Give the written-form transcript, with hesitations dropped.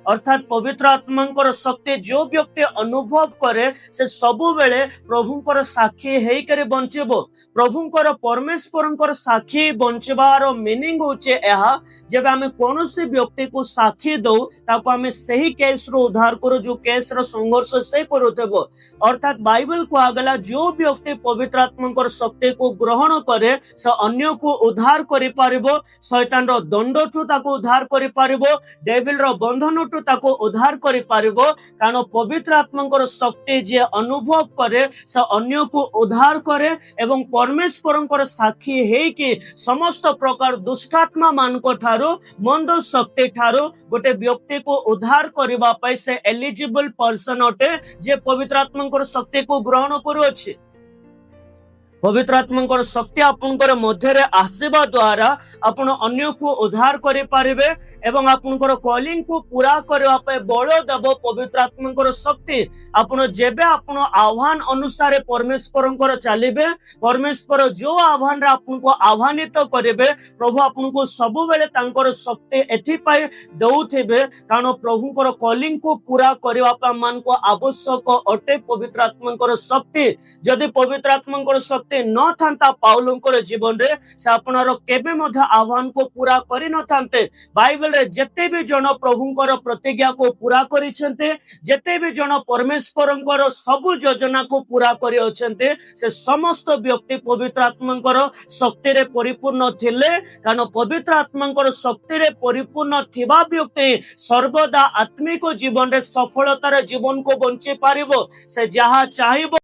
अर्थात पवित्र आत्मा शक्ति जो व्यक्ति अनुभव करे से सबु बेले प्रभुंकर साक्षी हेकर बंचब। प्रभुंकर परमेश्वर साक्षी बंचबार मीनिंग होचे यह, जब आम कौन व्यक्ति को साक्षी दो ताको आम सही केस रो उद्धार करो जो केस रो संघर्ष से करुथबो। अर्थात बाइबल को आगला जो व्यक्ति पवित्र आत्मा शक्ति को ग्रहण करे से अन्य को उद्धार करि पारिबो, शैतान रो दंड ठू ताको उद्धार करि पारिबो, डेविल रो बंधन ठू ताको उद्धार करि पारिबो। कारण पवित्र आत्मा शक्ति जे अनुभव करे से अन्य को उद्धार करे एवं परमेश्वर साक्षी हे कि समस्त प्रकार दुष्टात्मा मान को ठारो मंद शक्ति ठारो गोटे व्यक्ति को उद्धार करबा पई से एलिजिबल पर्सन अटे जे पवित्र आत्मा शक्ति को ग्रहण करुअछि। पवित्र आत्मा शक्ति आपनकर मध्य आसवा द्वारा आपण अन्य को उद्धार करि पारिबे एवं आपनकर कॉलिंग को पूरा करबा पे बळ देव पवित्र आत्मा शक्ति। आपण जेबे आपण आह्वान अनुसार परमेश्वरंकर चलिबे, परमेश्वर जो आह्वान रे आपनको आह्वानित करिबे प्रभु आपनको सब बेले तांकर शक्ति एथि पाई दउथिबे। कारण प्रभुकर कॉलिंग को पूरा करबा पे मान को आवश्यक अटे पवित्र आत्मा शक्ति। जदि पवित्र आत्मा शक्ति न था पाउलंकर जीवन रे से आपनार केबे मध्य आह्वान को पूरा करि न थांते। बाइबल रे जेते भी जन प्रभुंकर प्रतिज्ञा को पूरा करिसेंते, जेते भी जन परमेश्वरंकर सब योजना को पूरा करि अछंते, से समस्त व्यक्ति पवित्र आत्मांकर शक्ति रे परिपूर्ण थिले। कारण पवित्र आत्मांकर शक्ति रे परिपूर्ण थिबा व्यक्ति सर्वदा आत्मिक जीवन रे सफलतार जीवन को बंची पारिबो। से जहा चाहिबो